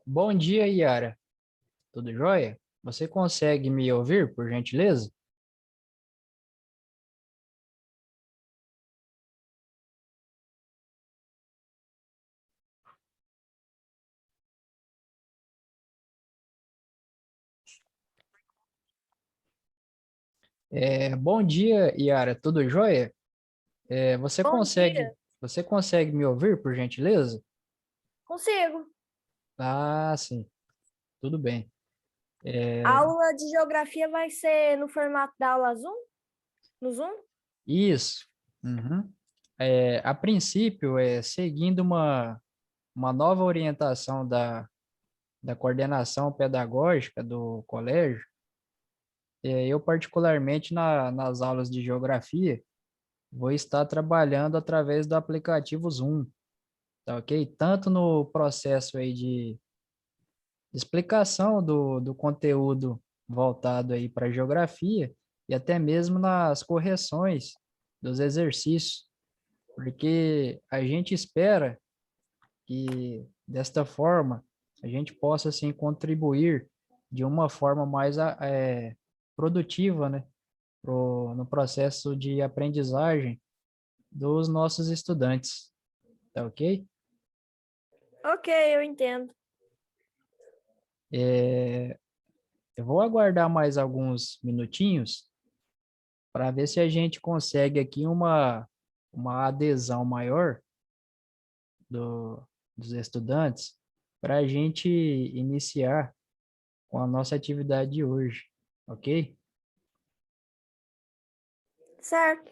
Bom dia, Yara. Tudo jóia? Você consegue me ouvir, por gentileza? Bom dia, Yara. Tudo jóia? É, você Bom consegue, dia. você consegue me ouvir, por gentileza? Consigo. Ah, sim. Tudo bem. A É, aula de geografia vai ser no formato da aula Zoom? No Zoom? isso. Uhum. A princípio, seguindo uma nova orientação da coordenação pedagógica do colégio, eu particularmente nas aulas de geografia, vou estar trabalhando através do aplicativo Zoom, tá ok? Tanto no processo aí de explicação do conteúdo voltado aí para geografia e até mesmo nas correções dos exercícios, porque a gente espera que desta forma a gente possa assim contribuir de uma forma mais produtiva, né, no processo de aprendizagem dos nossos estudantes, tá ok? Ok, eu entendo. É, eu vou aguardar mais alguns minutinhos para ver se a gente consegue aqui uma adesão maior dos estudantes para a gente iniciar com a nossa atividade de hoje, ok? Certo.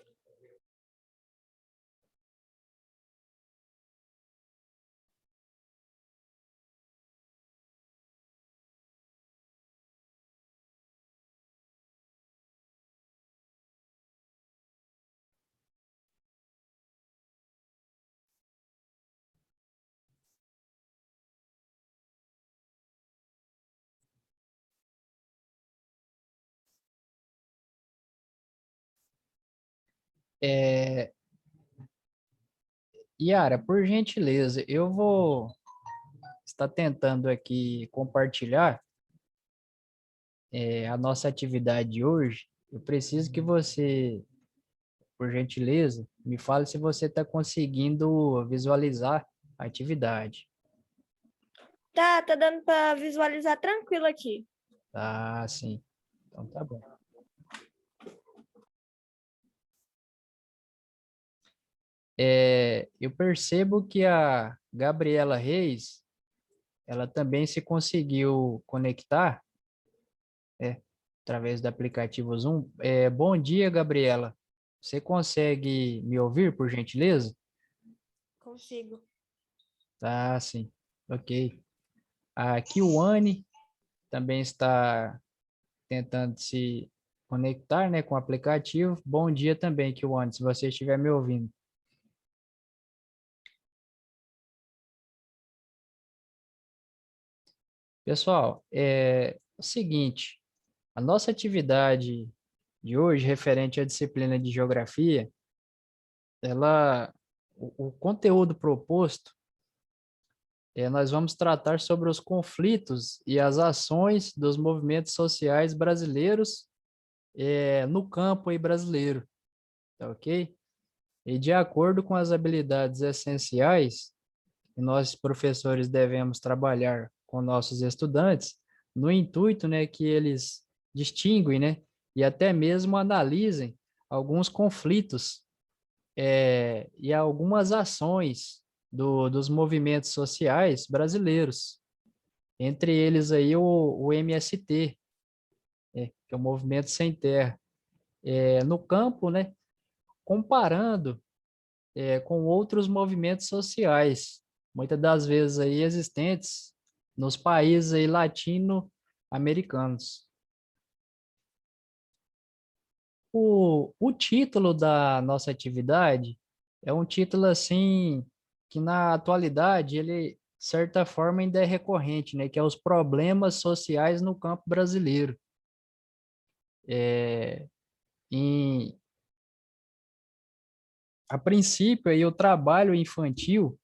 É, Yara, por gentileza, eu vou estar tentando aqui compartilhar a nossa atividade de hoje. Eu preciso que você, por gentileza, me fale se você está conseguindo visualizar a atividade. Tá dando para visualizar tranquilo aqui. Ah, sim. Então tá bom. Eu percebo que a Gabriela Reis, ela também se conseguiu conectar, é, através do aplicativo Zoom. Bom dia, Gabriela. Você consegue me ouvir, por gentileza? Consigo. Tá, sim. Ok. A Kiwane também está tentando se conectar, né, com o aplicativo. Bom dia também, Kiwane, se você estiver me ouvindo. Pessoal, é o seguinte, a nossa atividade de hoje, referente à disciplina de geografia, o conteúdo proposto, nós vamos tratar sobre os conflitos e as ações dos movimentos sociais brasileiros, no campo aí brasileiro, tá ok? E de acordo com as habilidades essenciais que nós, professores, devemos trabalhar com nossos estudantes, no intuito, né, que eles distinguem, né, e até mesmo analisem alguns conflitos e algumas ações dos movimentos sociais brasileiros, entre eles aí o MST, que é o Movimento Sem Terra, no campo, né, comparando com outros movimentos sociais, muitas das vezes aí existentes nos países aí latino-americanos. O título da nossa atividade é um título assim que na atualidade ele de certa forma ainda é recorrente, né, que é os problemas sociais no campo brasileiro. É, em, a princípio aí o trabalho infantil,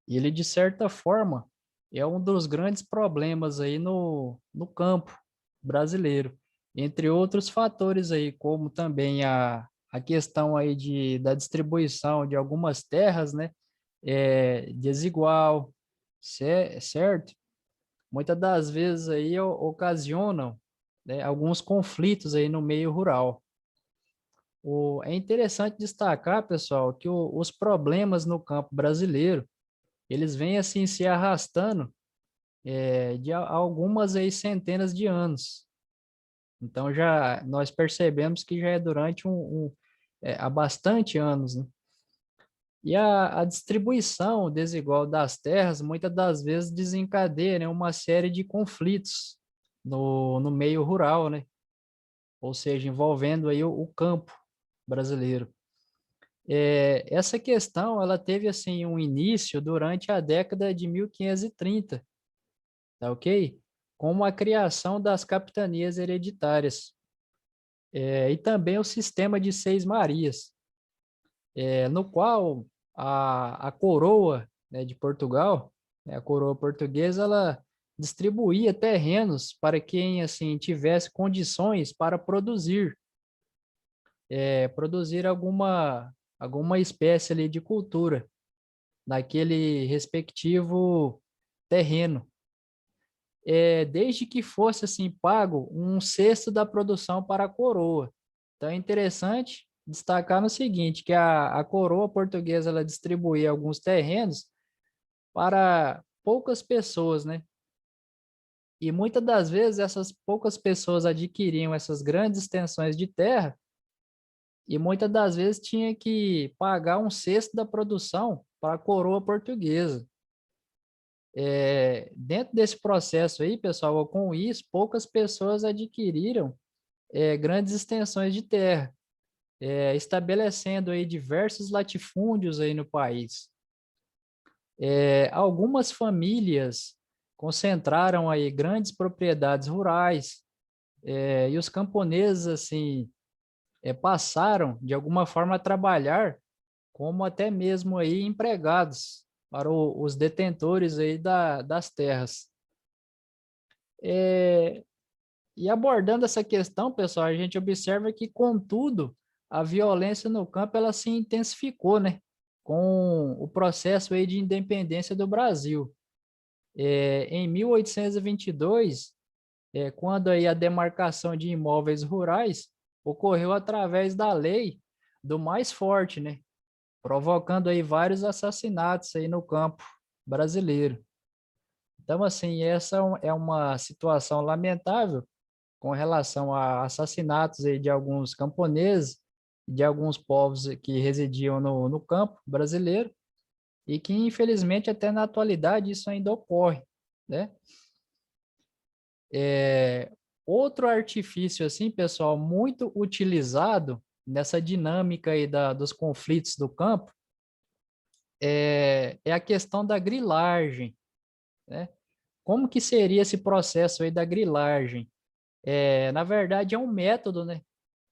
ele de certa forma é um dos grandes problemas aí no campo brasileiro, entre outros fatores aí, como também a questão aí da distribuição de algumas terras, né, desigual, certo? Muitas das vezes aí ocasionam, né, alguns conflitos aí no meio rural. É interessante destacar, pessoal, que os problemas no campo brasileiro, eles vêm assim se arrastando de algumas aí centenas de anos. Então já nós percebemos que já é durante há bastante anos, né? E a distribuição desigual das terras muitas das vezes desencadeia, né, uma série de conflitos no meio rural, né? Ou seja, envolvendo aí o campo brasileiro. Essa questão ela teve assim um início durante a década de 1530, tá ok? Com a criação das capitanias hereditárias, e também o sistema de Seis Marias, no qual a coroa, né, de Portugal, né, a coroa portuguesa, ela distribuía terrenos para quem assim tivesse condições para produzir alguma espécie ali de cultura naquele respectivo terreno, desde que fosse assim pago um sexto da produção para a coroa. Então é interessante destacar no seguinte, que a coroa portuguesa ela distribuía alguns terrenos para poucas pessoas, né? E muitas das vezes essas poucas pessoas adquiriam essas grandes extensões de terra e muitas das vezes tinha que pagar um sexto da produção para a coroa portuguesa. Dentro desse processo aí, pessoal, com isso, poucas pessoas adquiriram grandes extensões de terra, estabelecendo aí diversos latifúndios aí no país. Algumas famílias concentraram aí grandes propriedades rurais, e os camponeses assim passaram de alguma forma a trabalhar como até mesmo aí empregados para os detentores aí das terras. É, e abordando essa questão, pessoal, a gente observa que, contudo, a violência no campo ela se intensificou, né, com o processo aí de independência do Brasil. Em 1822, quando aí a demarcação de imóveis rurais ocorreu através da lei do mais forte, né, provocando aí vários assassinatos aí no campo brasileiro. Então, assim, essa é uma situação lamentável com relação a assassinatos aí de alguns camponeses, de alguns povos que residiam no campo brasileiro, e que, infelizmente, até na atualidade isso ainda ocorre, né? Outro artifício, assim, pessoal, muito utilizado nessa dinâmica aí dos conflitos do campo, é a questão da grilagem, né? Como que seria esse processo aí da grilagem? Na verdade, é um método, né?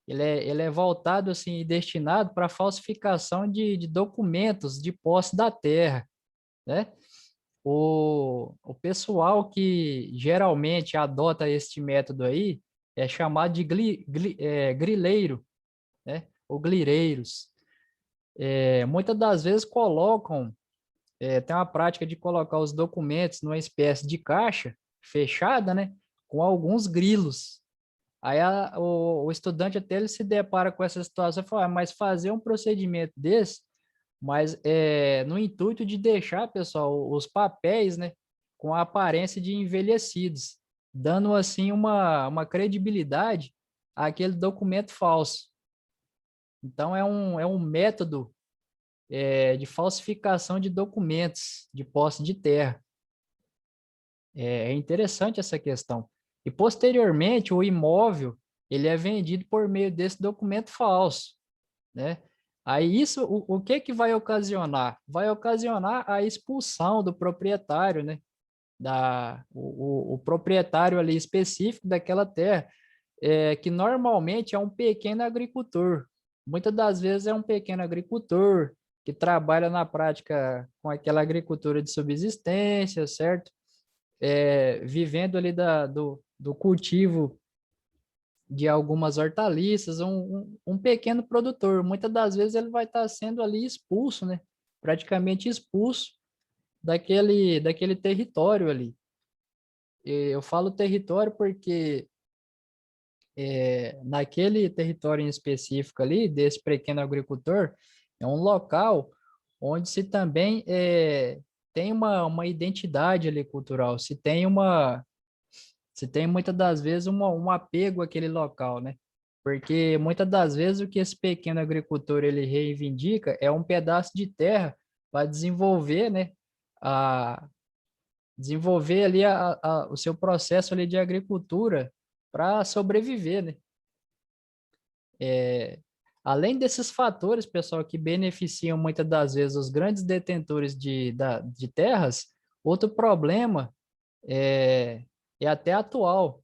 Ele é voltado assim e destinado para falsificação de documentos de posse da terra, né? O pessoal que geralmente adota este método aí é chamado de grileiro, né? Ou glireiros. Muitas das vezes tem uma prática de colocar os documentos numa espécie de caixa fechada, né? Com alguns grilos. Aí o estudante até ele se depara com essa situação e fala, mas fazer um procedimento desse, mas no intuito de deixar, pessoal, os papéis, né, com a aparência de envelhecidos, dando assim uma credibilidade àquele documento falso. Então é um método de falsificação de documentos de posse de terra. É interessante essa questão. E, posteriormente, o imóvel ele é vendido por meio desse documento falso, né? Aí isso, o que que vai ocasionar? Vai ocasionar a expulsão do proprietário, né? O proprietário ali específico daquela terra, que normalmente é um pequeno agricultor. Muitas das vezes é um pequeno agricultor que trabalha na prática com aquela agricultura de subsistência, certo? vivendo ali do cultivo de algumas hortaliças, um pequeno produtor. Muitas das vezes ele vai estar sendo ali expulso, né? Praticamente expulso daquele território ali. Eu falo território porque naquele território em específico ali, desse pequeno agricultor, é um local onde se também tem uma identidade ali cultural, se tem muitas das vezes um apego àquele local, né? Porque muitas das vezes o que esse pequeno agricultor ele reivindica é um pedaço de terra para desenvolver, né? A, desenvolver ali o seu processo ali de agricultura para sobreviver, né? Além desses fatores, pessoal, que beneficiam muitas das vezes os grandes detentores de terras, outro problema é, é até atual.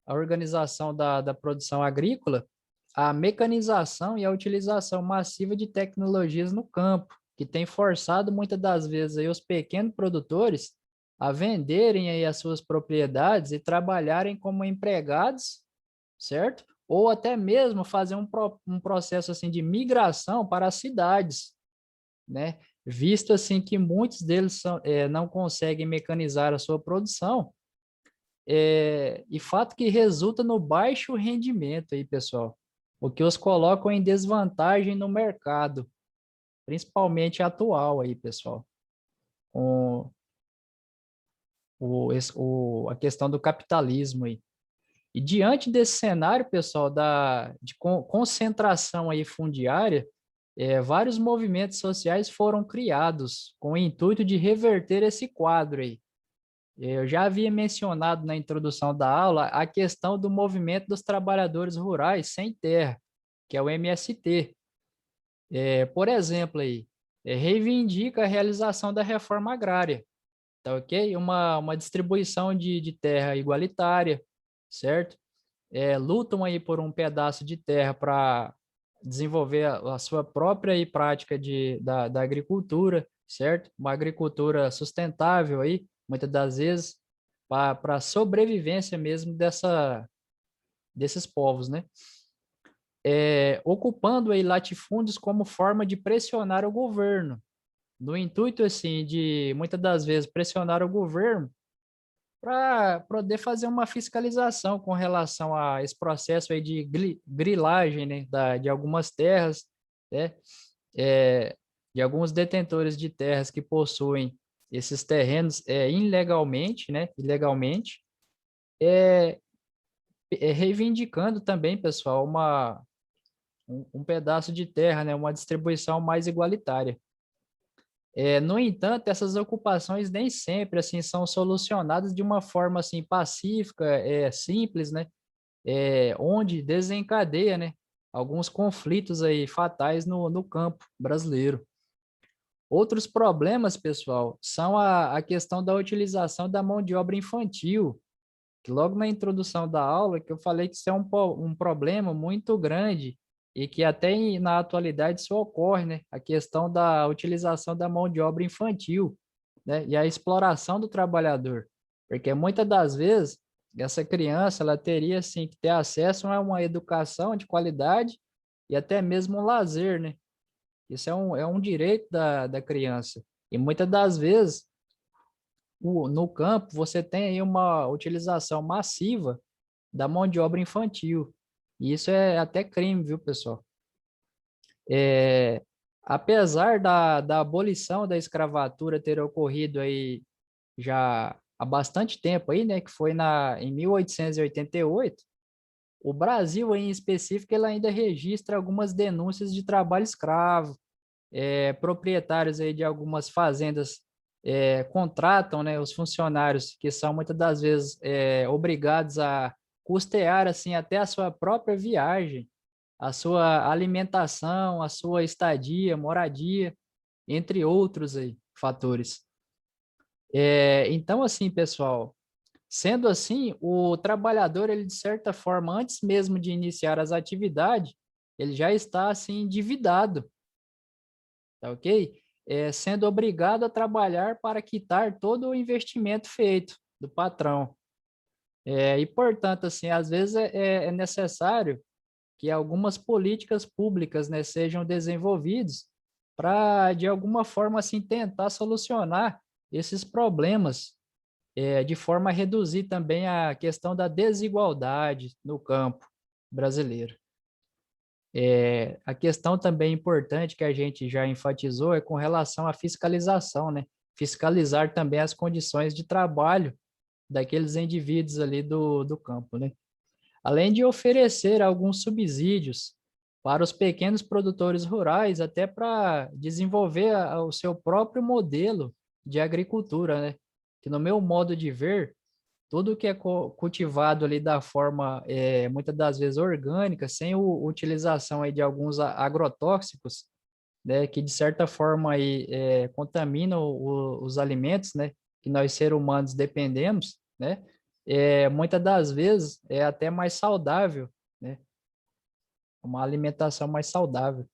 A organização da produção agrícola, a mecanização e a utilização massiva de tecnologias no campo, que tem forçado muitas das vezes aí os pequenos produtores a venderem aí as suas propriedades e trabalharem como empregados, certo? Ou até mesmo fazer um processo assim de migração para as cidades, né? Visto assim que muitos deles não conseguem mecanizar a sua produção, e fato que resulta no baixo rendimento aí, pessoal, o que os colocam em desvantagem no mercado, principalmente atual aí, pessoal, com a questão do capitalismo aí. E diante desse cenário, pessoal, de concentração aí fundiária, vários movimentos sociais foram criados com o intuito de reverter esse quadro aí. Eu já havia mencionado na introdução da aula a questão do movimento dos trabalhadores rurais sem terra, que é o MST. Por exemplo, aí, reivindica a realização da reforma agrária, tá ok? Uma distribuição de terra igualitária, certo? Lutam aí por um pedaço de terra para desenvolver a sua própria aí prática da agricultura, certo? Uma agricultura sustentável aí, muitas das vezes, para a sobrevivência mesmo desses povos, né? Ocupando aí latifúndios como forma de pressionar o governo, no intuito, assim, de, muitas das vezes, pressionar o governo para poder fazer uma fiscalização com relação a esse processo aí de grilagem, né, de algumas terras, né, de alguns detentores de terras que possuem esses terrenos ilegalmente, é, reivindicando também, pessoal, um pedaço de terra, né, uma distribuição mais igualitária. No entanto, essas ocupações nem sempre assim são solucionadas de uma forma assim pacífica, simples, né? Onde desencadeia, né, alguns conflitos aí fatais no campo brasileiro. Outros problemas, pessoal, são a questão da utilização da mão de obra infantil, que logo na introdução da aula que eu falei que isso é um problema muito grande e que até na atualidade isso ocorre, né? A questão da utilização da mão de obra infantil, né? E a exploração do trabalhador, porque muitas das vezes essa criança ela teria assim que ter acesso a uma educação de qualidade e até mesmo um lazer, né? Isso é um direito da criança. E muitas das vezes no campo você tem aí uma utilização massiva da mão de obra infantil. E isso é até crime, viu, pessoal? É, apesar da abolição da escravatura ter ocorrido aí já há bastante tempo aí, né, que foi em 1888, o Brasil em específico ele ainda registra algumas denúncias de trabalho escravo, proprietários aí de algumas fazendas contratam, né, os funcionários que são muitas das vezes obrigados a custear assim até a sua própria viagem, a sua alimentação, a sua estadia, moradia, entre outros aí fatores. Então, assim, pessoal, sendo assim, o trabalhador, ele de certa forma, antes mesmo de iniciar as atividades, ele já está assim endividado, tá ok? sendo obrigado a trabalhar para quitar todo o investimento feito do patrão. E, portanto, assim, às vezes é necessário que algumas políticas públicas, né, sejam desenvolvidas para, de alguma forma, assim, tentar solucionar esses problemas, de forma a reduzir também a questão da desigualdade no campo brasileiro. A questão também importante que a gente já enfatizou é com relação à fiscalização, né? Fiscalizar também as condições de trabalho daqueles indivíduos ali do campo, né? Além de oferecer alguns subsídios para os pequenos produtores rurais, até para desenvolver o seu próprio modelo de agricultura, né? Que no meu modo de ver, tudo que é cultivado ali da forma, muitas das vezes orgânica, sem utilização aí de alguns agrotóxicos, né, que de certa forma aí, contaminam os alimentos, né, que nós seres humanos dependemos, né, muitas das vezes é até mais saudável, né, uma alimentação mais saudável.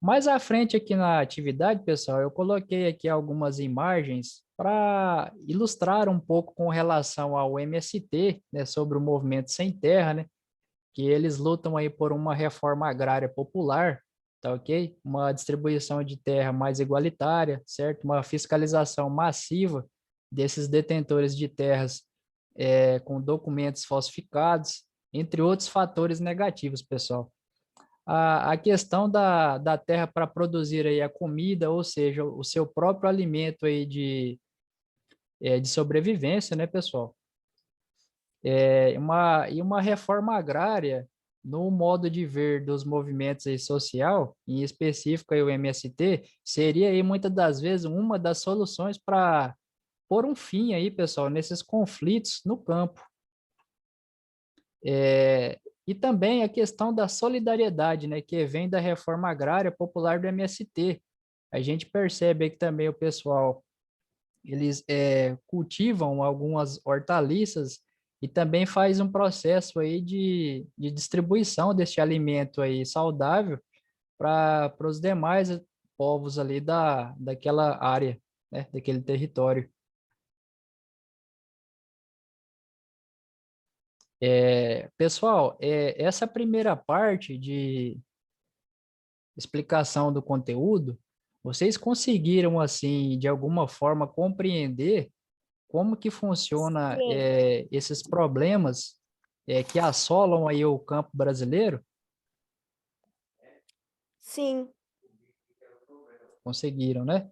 Mais à frente aqui na atividade, pessoal, eu coloquei aqui algumas imagens para ilustrar um pouco com relação ao MST, né, sobre o movimento sem terra, né, que eles lutam aí por uma reforma agrária popular, tá ok? Uma distribuição de terra mais igualitária, certo? Uma fiscalização massiva desses detentores de terras, com documentos falsificados, entre outros fatores negativos, pessoal. A questão da terra para produzir aí a comida, ou seja, o seu próprio alimento aí de sobrevivência, né, pessoal? E uma reforma agrária, no modo de ver dos movimentos aí social, em específico aí o MST, seria aí muitas das vezes uma das soluções para pôr um fim aí, pessoal, nesses conflitos no campo. E também a questão da solidariedade, né, que vem da reforma agrária popular do MST. A gente percebe aí que também o pessoal, eles cultivam algumas hortaliças e também faz um processo aí de distribuição deste alimento aí saudável para os demais povos ali daquela área, né, daquele território. Pessoal, essa primeira parte de explicação do conteúdo, vocês conseguiram, assim, de alguma forma, compreender como que funciona Sim, esses problemas que assolam aí o campo brasileiro? sim, Conseguiram, né?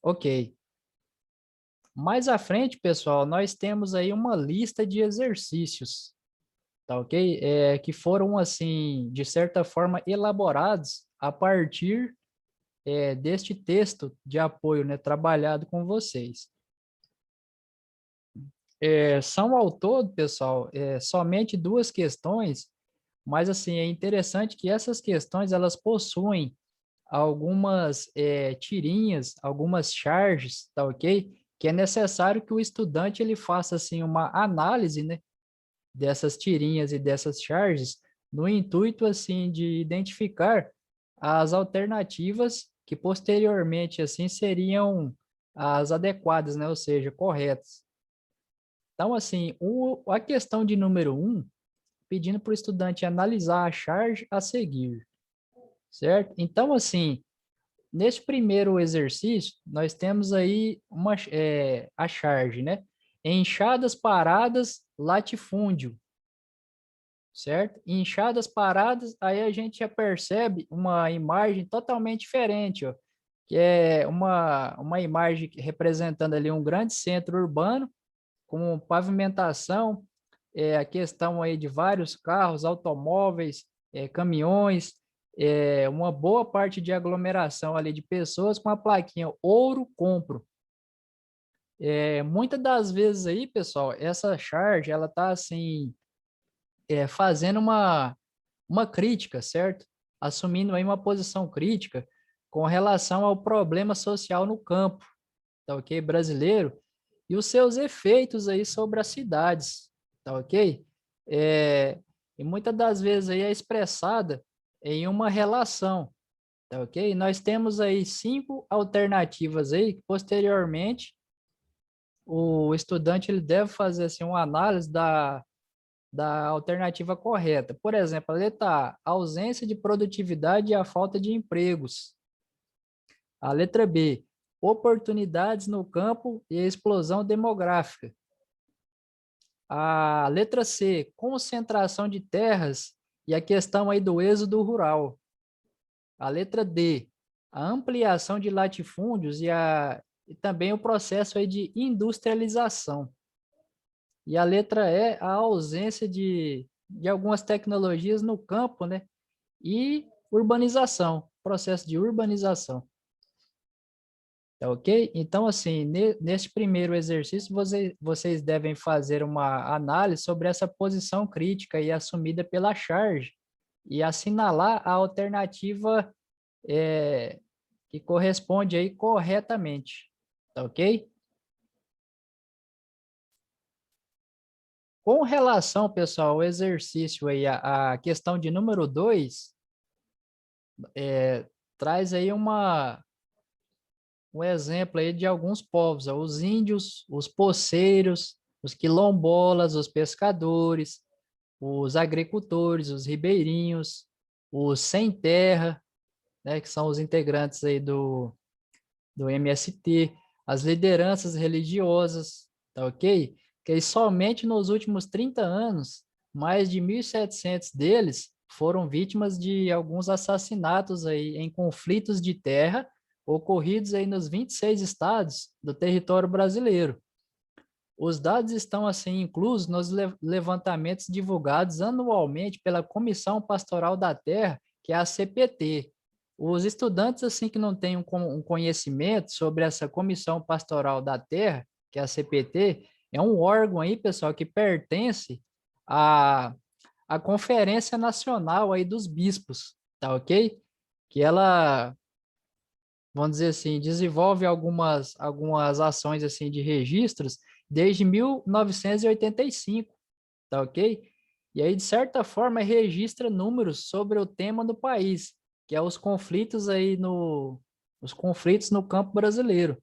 Ok. Mais à frente, pessoal, nós temos aí uma lista de exercícios, tá ok? Que foram, assim, de certa forma, elaborados a partir deste texto de apoio, né, trabalhado com vocês. São ao todo, pessoal, somente duas questões, mas assim é interessante que essas questões elas possuem algumas tirinhas, algumas charges, tá ok? Que é necessário que o estudante ele faça assim uma análise, né, dessas tirinhas e dessas charges, no intuito assim de identificar as alternativas que posteriormente assim seriam as adequadas, né, ou seja, corretas. Então, assim, a questão de número 1, pedindo para o estudante analisar a charge a seguir, certo? Então, assim, nesse primeiro exercício, nós temos aí a charge, né? Enxadas paradas, latifúndio, certo? Enxadas paradas, aí a gente já percebe uma imagem totalmente diferente, ó, que é uma imagem representando ali um grande centro urbano, com pavimentação, a questão aí de vários carros, automóveis, caminhões, uma boa parte de aglomeração ali de pessoas com a plaquinha ouro compro. Muitas das vezes aí, pessoal, essa charge, ela tá assim, fazendo uma crítica, certo? Assumindo aí uma posição crítica com relação ao problema social no campo, tá ok? Brasileiro, e os seus efeitos aí sobre as cidades, tá ok? E muitas das vezes aí é expressada em uma relação, tá ok? Nós temos aí 5 alternativas aí, que posteriormente o estudante ele deve fazer assim, uma análise da alternativa correta. Por exemplo, a letra A, ausência de produtividade e a falta de empregos. A letra B, oportunidades no campo e a explosão demográfica. A letra C, concentração de terras e a questão aí do êxodo rural. A letra D, a ampliação de latifúndios e também o processo aí de industrialização. E a letra E, a ausência de algumas tecnologias no campo, né? E urbanização, processo de urbanização. Tá ok? Então, assim, neste primeiro exercício, vocês devem fazer uma análise sobre essa posição crítica aí assumida pela charge e assinalar a alternativa que corresponde aí corretamente. Tá ok? Com relação, pessoal, ao exercício aí, a questão de número 2, traz aí um exemplo aí de alguns povos, ó, os índios, os poceiros, os quilombolas, os pescadores, os agricultores, os ribeirinhos, os sem terra, né, que são os integrantes aí do MST, as lideranças religiosas, tá ok? Que aí somente nos últimos 30 anos, mais de 1.700 deles foram vítimas de alguns assassinatos aí em conflitos de terra ocorridos aí nos 26 estados do território brasileiro. Os dados estão assim inclusos nos levantamentos divulgados anualmente pela Comissão Pastoral da Terra, que é a CPT. Os estudantes assim que não têm um conhecimento sobre essa Comissão Pastoral da Terra, que é a CPT, é um órgão aí, pessoal, que pertence à Conferência Nacional aí dos Bispos, tá ok? Que ela, vamos dizer assim, desenvolve algumas ações assim de registros desde 1985, tá ok? E aí, de certa forma, registra números sobre o tema do país, que é os conflitos os conflitos no campo brasileiro.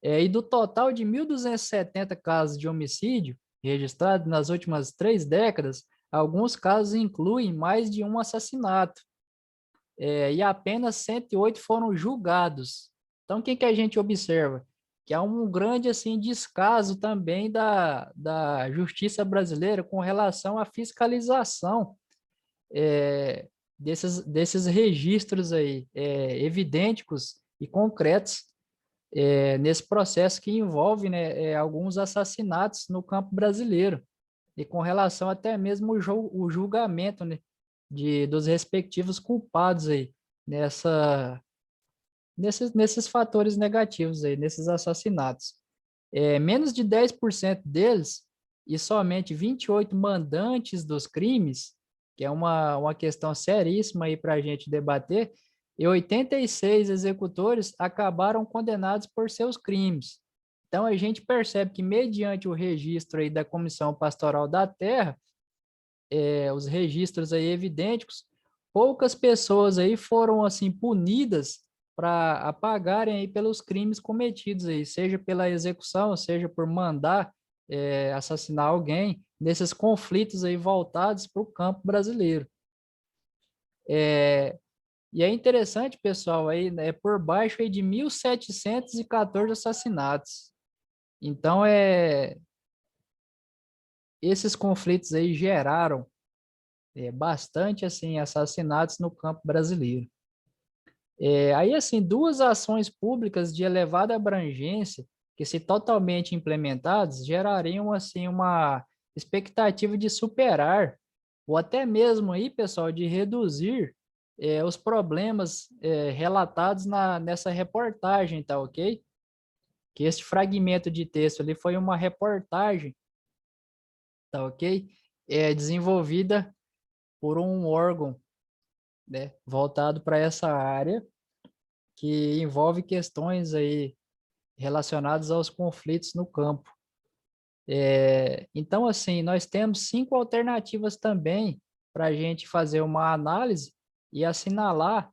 E do total de 1.270 casos de homicídio registrados nas últimas 3 décadas, alguns casos incluem mais de um assassinato, e apenas 108 foram julgados. Então, o que que a gente observa? Que há um grande assim, descaso também da justiça brasileira com relação à fiscalização desses registros aí, evidentes e concretos nesse processo que envolve, né, alguns assassinatos no campo brasileiro e com relação até mesmo o julgamento, né, dos respectivos culpados aí nesses fatores negativos aí, nesses assassinatos. Menos de 10% deles e somente 28 mandantes dos crimes, que é uma questão seríssima aí para a gente debater, e 86 executores acabaram condenados por seus crimes. Então, a gente percebe que, mediante o registro aí da Comissão Pastoral da Terra, os registros aí evidentes, poucas pessoas aí foram assim punidas para apagarem aí pelos crimes cometidos aí, seja pela execução, seja por mandar assassinar alguém nesses conflitos aí voltados para o campo brasileiro. E é interessante, pessoal, aí, né, por baixo aí de 1.714 assassinatos. Então, esses conflitos aí geraram bastante assim assassinatos no campo brasileiro. Aí, assim, 2 ações públicas de elevada abrangência, que se totalmente implementadas, gerariam, assim, uma expectativa de superar, ou até mesmo aí, pessoal, de reduzir os problemas relatados nessa reportagem, tá ok? Que este fragmento de texto ali foi uma reportagem, tá ok? Desenvolvida por um órgão, né, voltado para essa área, que envolve questões aí relacionadas aos conflitos no campo. Então, assim, nós temos 5 alternativas também para a gente fazer uma análise e assinalar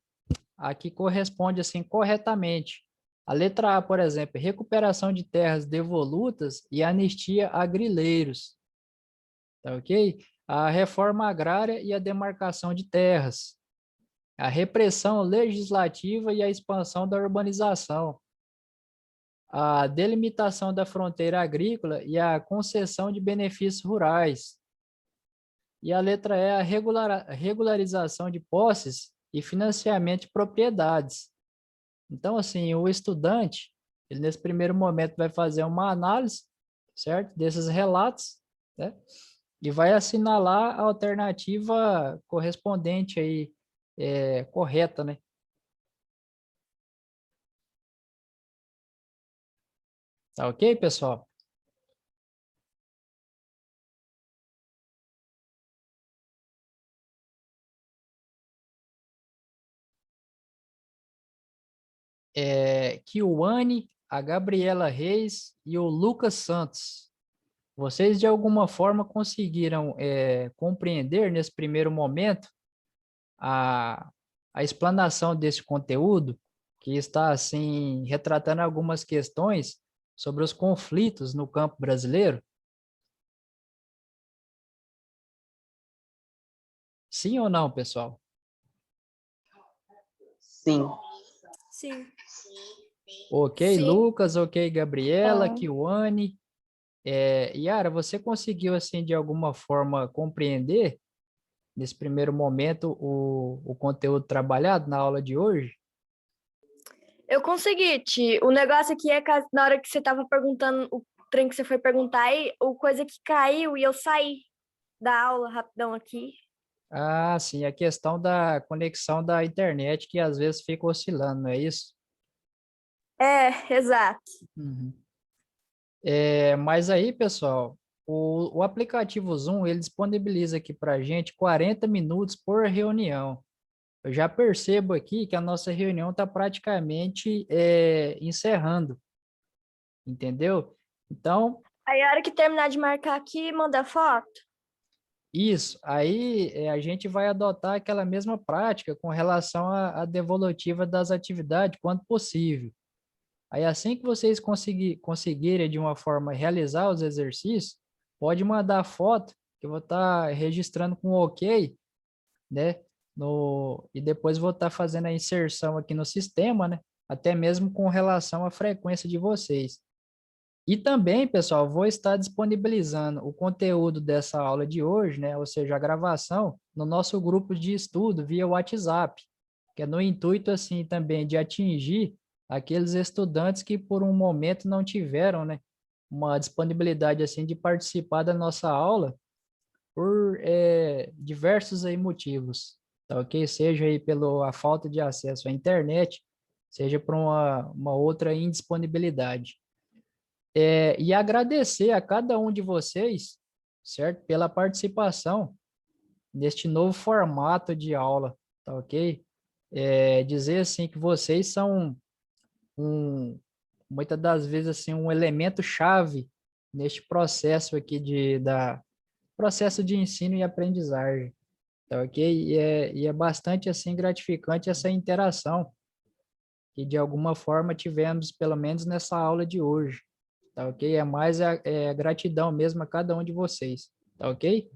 a que corresponde assim corretamente. A letra A, por exemplo, recuperação de terras devolutas e anistia a grileiros, tá ok? A reforma agrária e a demarcação de terras, a repressão legislativa e a expansão da urbanização, a delimitação da fronteira agrícola e a concessão de benefícios rurais. E a letra E, a regularização de posses e financiamento de propriedades. Então, assim, o estudante, ele nesse primeiro momento vai fazer uma análise, certo? Desses relatos, né? E vai assinalar a alternativa correspondente aí, correta, né? Tá ok, pessoal? Kiwane, a Gabriela Reis e o Lucas Santos. Vocês, de alguma forma, conseguiram compreender, nesse primeiro momento, a, a explanação desse conteúdo, que está, assim, retratando algumas questões sobre os conflitos no campo brasileiro? Sim ou não, pessoal? Sim. Sim. Ok, Sim. Lucas, ok, Gabriela, Sim. Kiwane. Yara, você conseguiu, assim, de alguma forma compreender, nesse primeiro momento, o conteúdo trabalhado na aula de hoje? Eu consegui, Ti. O negócio aqui é que na hora que você tava perguntando, o trem que você foi perguntar aí, o coisa que caiu e eu saí da aula rapidão aqui. Ah, sim, a questão da conexão da internet que às vezes fica oscilando, não é isso? É, exato. Uhum. Mas aí, pessoal, o aplicativo Zoom, ele disponibiliza aqui para a gente 40 minutos por reunião. Eu já percebo aqui que a nossa reunião está praticamente encerrando, entendeu? Então, Aí a hora que terminar de marcar aqui, manda foto. isso, aí a gente vai adotar aquela mesma prática com relação à devolutiva das atividades, quando possível. Aí assim que vocês conseguirem de uma forma realizar os exercícios, pode mandar foto, que eu vou estar registrando com OK, né? E depois vou estar fazendo a inserção aqui no sistema, né? Até mesmo com relação à frequência de vocês. E também, pessoal, vou estar disponibilizando o conteúdo dessa aula de hoje, né? Ou seja, a gravação, no nosso grupo de estudo via WhatsApp, que é no intuito, assim, também de atingir aqueles estudantes que por um momento não tiveram, né, uma disponibilidade, assim, de participar da nossa aula por diversos aí motivos, tá ok? Seja aí pela falta de acesso à internet, seja por uma outra indisponibilidade. E agradecer a cada um de vocês, certo? Pela participação neste novo formato de aula, tá ok? Dizer assim que vocês são muitas das vezes assim um elemento chave neste processo aqui processo de ensino e aprendizagem, tá ok? E é bastante assim gratificante essa interação que de alguma forma tivemos pelo menos nessa aula de hoje, tá ok? É mais gratidão mesmo a cada um de vocês, tá ok?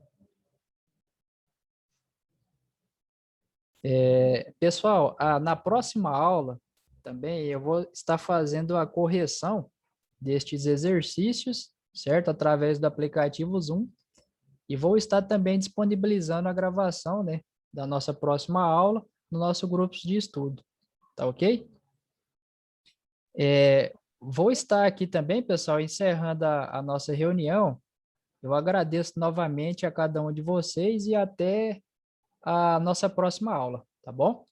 Pessoal, na próxima aula também eu vou estar fazendo a correção destes exercícios, certo? Através do aplicativo Zoom, e vou estar também disponibilizando a gravação, né, da nossa próxima aula no nosso grupo de estudo, tá ok? Vou estar aqui também, pessoal, encerrando a nossa reunião. Eu agradeço novamente a cada um de vocês e até a nossa próxima aula, tá bom?